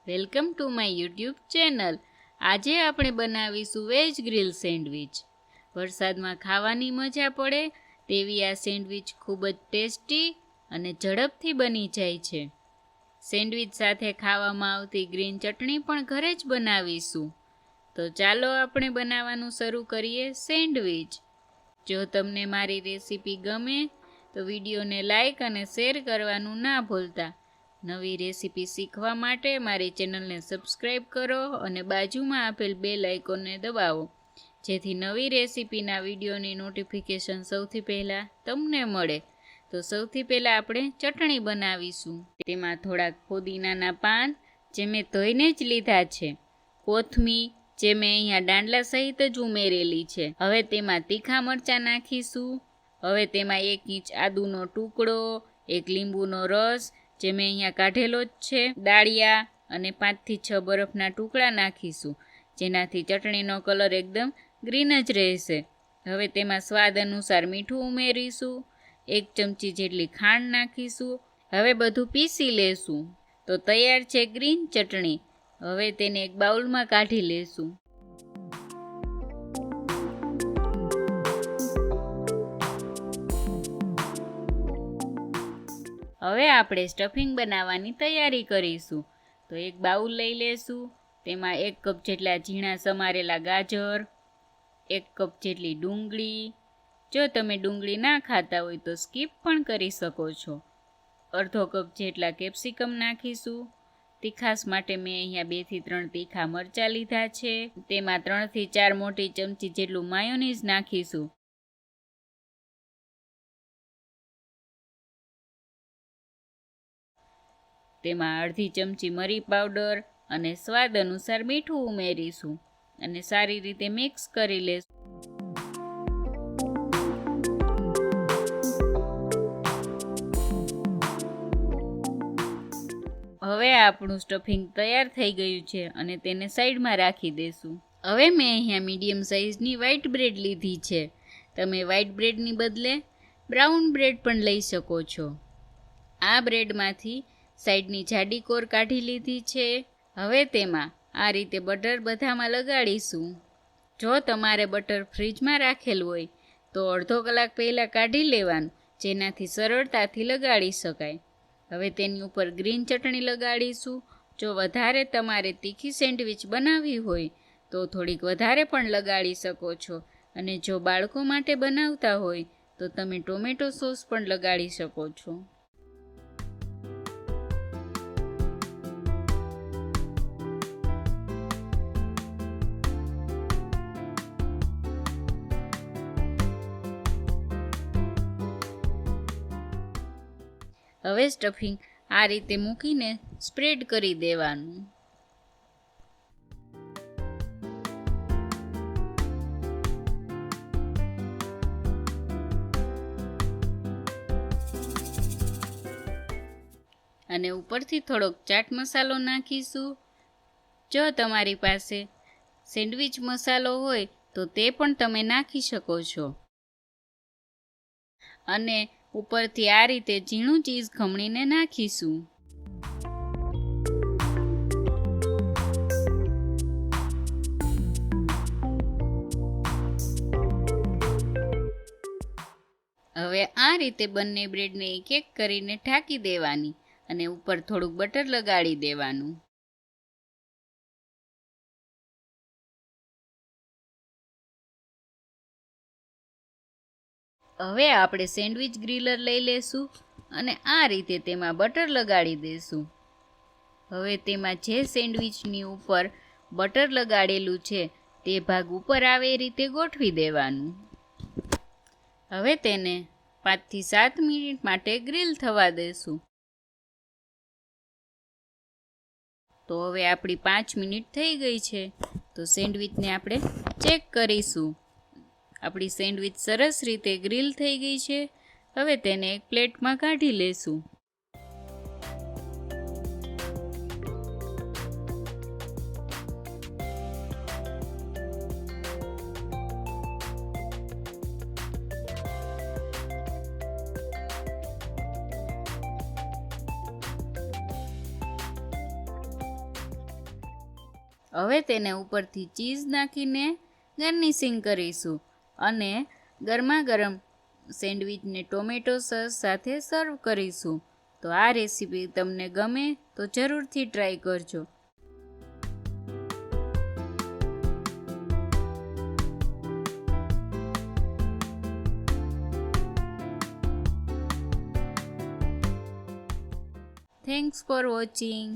Welcome to my YouTube channel. આજે આપણે બનાવીશું વેજ ગ્રીલ સેન્ડવિચ। વરસાદમાં ખાવાની મજા પડે તેવી આ સેન્ડવિચ ખૂબ જ ટેસ્ટી અને ઝડપથી બની જાય છે। સેન્ડવિચ સાથે ખાવામાં આવતી ગ્રીન ચટણી પણ ઘરે જ બનાવીશું। તો ચાલો આપણે બનાવવાનું શરૂ કરીએ સેન્ડવિચ। જો તમને મારી રેસીપી ગમે તો વિડીયોને લાઈક અને શેર કરવાનું ના ભૂલતા। નવી રેસીપી શીખવા માટે મારી ચેનલને સબસ્ક્રાઈબ કરો અને બાજુમાં આપેલ બેલ આઇકોનને દબાવો, જેથી નવી રેસીપીના વિડીયોની નોટિફિકેશન સૌથી પહેલાં તમને મળે। તો સૌથી પહેલાં આપણે ચટણી બનાવીશું। તેમાં થોડાક ફુદીનાના પાન જે મેં ધોઈને જ લીધા છે, કોથમીર જે મેં અહીંયા દાંડલા સહિત જ ઉમેરેલી છે। હવે તેમાં તીખા મરચાં નાખીશું। હવે તેમાં 1 ઇંચ આદુનો ટુકડો, 1 લીંબુનો રસ જે મેં અહીંયા કાઢેલો જ છે, દાળિયા અને 5 થી 6 બરફના ટુકડા નાખીશું, જેનાથી ચટણીનો કલર એકદમ ગ્રીન જ રહેશે। હવે તેમાં સ્વાદ અનુસાર મીઠું ઉમેરીશું, 1 ચમચી જેટલી ખાંડ નાખીશું। હવે બધું પીસી લેશું। તો તૈયાર છે ગ્રીન ચટણી। હવે તેને એક બાઉલમાં કાઢી લેશું। હવે આપણે સ્ટફિંગ બનાવવાની તૈયારી કરીશું। તો એક બાઉલ લઈ લેશું। તેમાં 1 કપ જેટલા ઝીણા સમારેલા ગાજર, 1 કપ જેટલી ડુંગળી, જો તમે ડુંગળી ના ખાતા હોય તો સ્કીપ પણ કરી શકો છો, અડધો કપ જેટલા કેપ્સિકમ નાખીશું। તીખાસ માટે મેં અહીંયા 2 થી 3 તીખા મરચાં લીધા છે। તેમાં 3 થી 4 મોટી ચમચી જેટલું માયોનીઝ નાખીશું। તેમાં અડધી ચમચી મરી પાવડર અને સ્વાદ અનુસાર મીઠું ઉમેરીશું અને સારી રીતે મિક્સ કરી લેશું। હવે આપણું સ્ટફિંગ તૈયાર થઈ ગયું છે અને તેને સાઈડમાં રાખી દેશું। હવે મેં અહીંયા મીડિયમ સાઇઝની વ્હાઈટ બ્રેડ લીધી છે। તમે વ્હાઈટ બ્રેડની બદલે બ્રાઉન બ્રેડ પણ લઈ શકો છો। આ બ્રેડમાંથી સાઈડની જાડી કોર કાઢી લીધી છે। હવે તેમાં આ રીતે બટર બધામાં લગાડીશું। જો તમારે બટર ફ્રીજમાં રાખેલું હોય તો અડધો કલાક પહેલાં કાઢી લેવાનું, જેનાથી સરળતાથી લગાડી શકાય। હવે તેની ઉપર ગ્રીન ચટણી લગાડીશું। જો વધારે તમારે તીખી સેન્ડવિચ બનાવવી હોય તો થોડીક વધારે પણ લગાડી શકો છો, અને જો બાળકો માટે બનાવતા હોય તો તમે ટોમેટો સોસ પણ લગાડી શકો છો। હવે સ્ટફિંગ આ રીતે મૂકીને સ્પ્રેડ કરી દેવાનું। અને ઉપરથી થોડોક ચાટ મસાલો નાખીશું। જો તમારી પાસે સેન્ડવિચ મસાલો હોય તો તે પણ તમે નાખી શકો છો। અને ઉપરથી આ રીતે ઝીણું ચીઝ ખમણીને નાખીશું। હવે આ રીતે બંને બ્રેડને એક એક કરીને ઢાંકી દેવાની અને ઉપર થોડુંક બટર લગાડી દેવાનું। હવે આપણે સેન્ડવિચ ગ્રીલર લઈ લેશું અને આ રીતે તેમાં બટર લગાડી દેશું। હવે તેમાં જે સેન્ડવિચની ઉપર બટર લગાડેલું છે તે ભાગ ઉપર આવે એ રીતે ગોઠવી દેવાનું। હવે તેને 5 થી 7 મિનિટ માટે ગ્રીલ થવા દેશું। તો હવે આપણી 5 મિનિટ થઈ ગઈ છે। તો સેન્ડવિચને આપણે ચેક કરીશું। આપણી સેન્ડવિચ સરસ રીતે ગ્રીલ થઈ ગઈ છે। હવે તેને એક પ્લેટમાં કાઢી લેશું। હવે તેને ઉપરથી ચીઝ નાખીને ગાર્નિશિંગ કરીશું અને ગરમા ગરમ સેન્ડવિચને ટોમેટો સોસ સાથે સર્વ કરીશું. તો આ રેસીપી તમને ગમે તો જરૂરથી ટ્રાય કરજો. Thanks for watching.